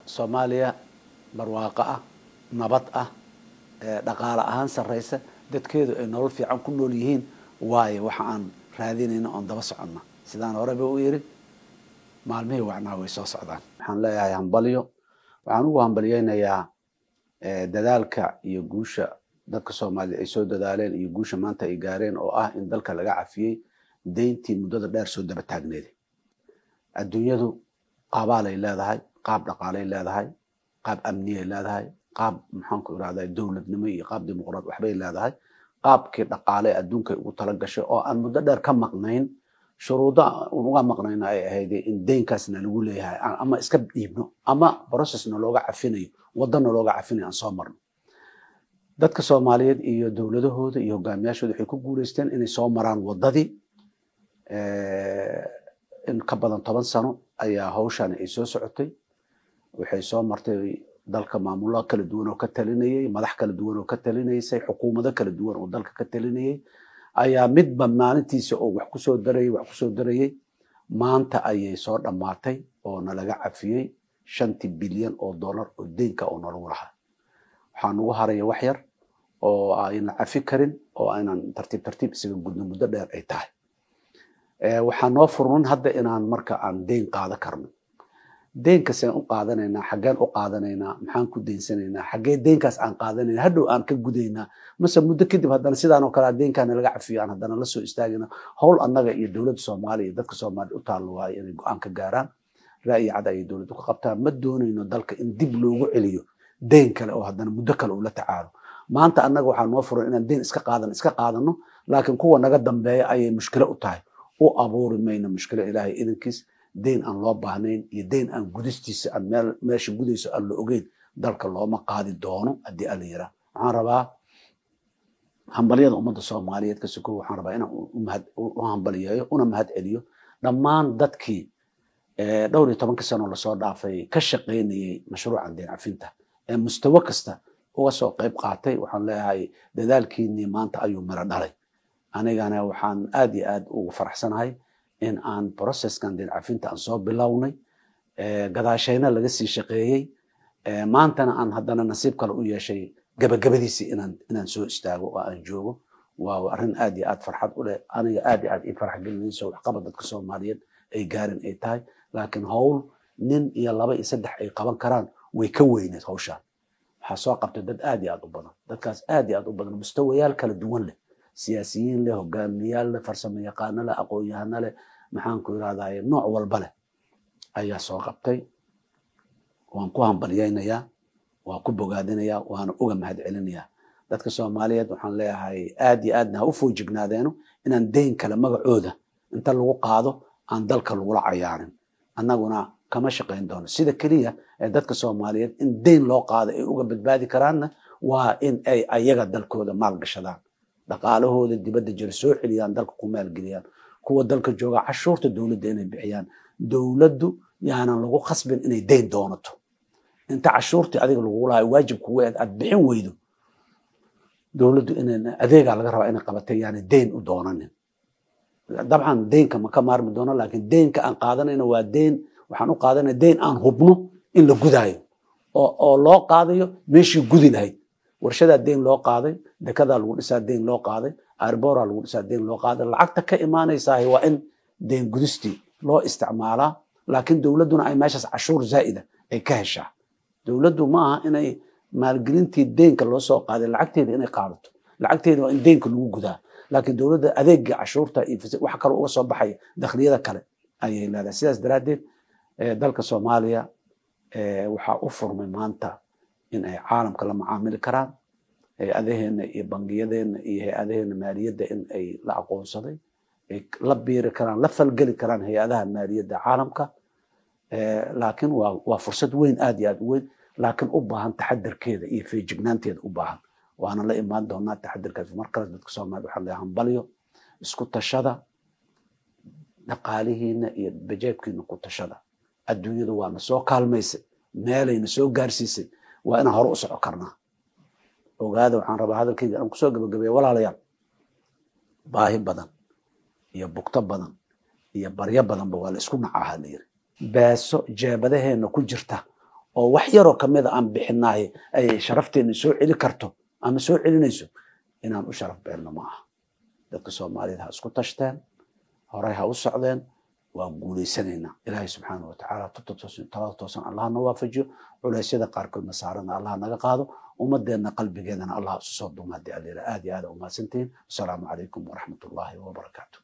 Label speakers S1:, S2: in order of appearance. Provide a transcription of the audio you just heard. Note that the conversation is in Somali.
S1: Soomaaliya barwaaqo ah, nabad ah, dhaqaale ahaan sareysa, dadkeedu ay nolol fiican ku nool yihiin waayo waxa aan raadinayna oon daba soconna. Sidaan horeba u yiri maalmihii wacnaa way soo socdaan. Waxaan leeyahay hambalyo. Waxaan ugu hambalyaynayaa dadaalka iyo guusha dadka Soomaaliyeed ay soo dadaaleen iyo guusha maanta ay gaareen oo ah in dalka laga cafiyay deyntii muddada dheer soo daba taagneed. Adduunyadu qaabaalay leedahay, qaab dhaqaalay leedahay, qaab amniyay leedahay, qaab maxaan ku iraahdaa dawladnimo iyo qaab dimuqraad waxbay leedahay. qaabkii dhaqaale adduunka ugu tala gashay oo aan muddo dheer ka maqnayn shuruuda uga maqnayn ay ahayd in deynkaasna lagu leeyahay ama iska dhiibno ama processna looga cafinayo wadana looga cafinayo aan soo marno. Dadka Soomaaliyeed iyo dawladahooda iyo hogaamiyaashooda waxay ku guuleysteen inay soo maraan wadadii in ka badan 10 sano ayaa hawshan ay soo socotay. Waxay soo martay dalka maamulo kala duwan oo ka talinayay, madax kala duwan oo ka talinaysay, xukuumado kala duwan oo dalka ka talinayay ayaa midba maalintiisa oo wax ku soo darayay maanta ayay soo dhamaatay oo nalaga cafiyay 5 bilyan oo dollar oo deynka oo nalagu lahaa. Waxaan ugu haray wax yar oo aan cafi karin oo aanan tartiib isaga gudno muddo dheer ay tahay. Waxaan noo furman hadda inaan marka aan deyn qaada karno. deynka seen u qaadanaynaa, xageen u qaadanaynaa, maxaan ku deynsanayna, xagee deynkaas aan qaadanaynaa, hadhow aan ka gudaynaa, mase muddo kadib haddana sidaan oo kale deynkaan laga cafiyo aan haddana la soo istaagina. Hawl annaga iyo dawladda Soomaaliya dadka Soomaaliyeed u taalo waayo inay go'aan ka gaaraan, ra'yi cad ay dawladdu ka qabtaan. Ma doonayno dalka in dib loogu celiyo deyn kale oo haddana muddo kale uu la tacaalo. Maanta annaga waxaa noo furan inaan deyn iska qaadano, laakiin kuwa naga dambeeya ayay mushkilo u tahay. U abuuri mayna mushkilo Ilaahay idinkiis. deyn aan loo baahnayn iyo deyn aan gudistiisa aan meesha gudayso aan la ogeyn dalka looma qaadi doono haddii aan la yiraahdo. Waxaan rabaa hambalyada ummadda Soomaaliyeed ka sokow. Waxaan rabaa inaan u hambaliyeeyo una mahad celiyo dhammaan dadkii 12 sano la soo dhaafay ka shaqeynayay mashruucan deyn cafinta ee mustawa kasta uga soo qayb qaatay. Waxaan leeyahay dadaalkiinii maanta ayuu miro dhalay. Anigana waxaan aad iyo aad ugu faraxsanahay in aan processkan deyn cafinta aan soo bilownay, gadaashayna laga sii shaqeeyay, maantana aan haddana nasiib kale u yeeshay gabagabadiisii inaan soo istaago oo aan joogo. waa arrin aad iyo aad farxad u leh, aniga aad iyo aad ii farax gelinayso waxqabad dadka Soomaaliyeed ay gaarin ay tahay. laakiin hawl nin iyo 2 iyo 3 ay qaban karaan way ka weyneed hawshan. waxaa soo qabtay dad aad iyo aad u badan, dadkaas aad iyo aad u badan mustawayaal kala duwan leh, siyaasiyiin leh, hogaamiyaal leh, farsamo yaqaano leh, aqoon-yahano leh, maxaan ku iraahdaa nooc walba leh ayaa soo qabtay. waan ku hambalyaynayaa, waan ku bogaadinayaa, waana uga mahad celinayaa. dadka Soomaaliyeed waxaan leeyahay aad iyo aadna ha u foojignaadeen inaan deyn kale magacooda inta lagu qaado aan dalka lagula cayaarin. annaguna kama shaqayn doono. sida kaliya ee dadka Soomaaliyeed in deyn loo qaado ay uga badbaadi karaanna waa in ay ayaga dalkooda maal gashadaan, dhaqaalahooda dibadda jira soo celiyaan, dalka ku maalgeliyaan. kuwa dalka jooga cashuurta dawladda inay bixiyaan. dawladdu yaanan lagu khasbin inay deyn doonato. inta cashuurtii adiga lagu lahay waajib kugu aad bixin weydo, dawladdu inay adeega laga rabaa inay qabatay yaani deyn u doonanin. dabcan deynka ma ka maarmi doono, laakiin deynka aan qaadanayna waa deyn. waxaan u qaadanay deyn aan hubno in la gudaayo oo loo qaadayo meeshii gudi lahayd. warshadaa deyn loo qaaday, dekadaa lagu dhisaa deyn loo qaaday, airboraa lagu dhisaa deyn loo qaaday. lacagta ka imaanaysaa waa in deyn gudistii loo isticmaalaa, laakiin dawladduna ay meeshaas cashuur zaa'ida ay ka heshaa. dawladdu ma aha inay maalgelintii deynka loo soo qaaday lacagteeda inay qaadato. lacagteeda waa in deynka lagu gudaa, laakiin dawladda adeegga cashuurta iyo wax kale uga soo baxaya dakhliyada kale ayay leedahay. sidaas daraaddeed dalka Soomaaliya waxaa u furmay maanta in ay caalamka la macaamili karaan. hay-adaheena iyo bangiyadeena iyo hay-adaheena maaliyadda in ay la aqoonsaday, ay la biiri karaan, la falgeli karaan hay-adaha maaliyadda caalamka. laakiin waa fursad weyn, aad iyo aad u weyn, laakiin u baahan taxadarkeeda iyo feejignaanteeda u baahan. waana la imaan doonaa taxadarkaas. markale dadka Soomaaliyeed waxaan leeyahay hambalyo, isku tashada, dhaqaalihiina iyo bajeebkiina ku tashada. adduunyadu waana soo kaalmaysay, meelayna soo gaarsiisay, waa inaan hore u soco karnaa. ogaada, waxaan rabaa hadalkayga aan kusoo gabagabeeyo walaalayaal. baahi badan iyo bugto badan iyo baryo badanba waa la isku nacaaha la yiri. beeso jeebadaheena ku jirta oo wax yar oo kamid ah aan bixinahay ay sharafteena soo celi karto ama soo celinayso inaan u sharaf beelno ma aha dadka Soomaalida ha isku tashteen horay ha u socdeen waa guuleysanaynaa ilaahay subxaanahu wa tacaala toosan allah na waafajiyo culeysyada qaarkoodna saarana allah naga qaado ummadeena qalbigeedana allah isu soo duumaadii aad iyo aad u mahadsantihiin assalaamu calaykum waraxmatullaahi wabarakaatuh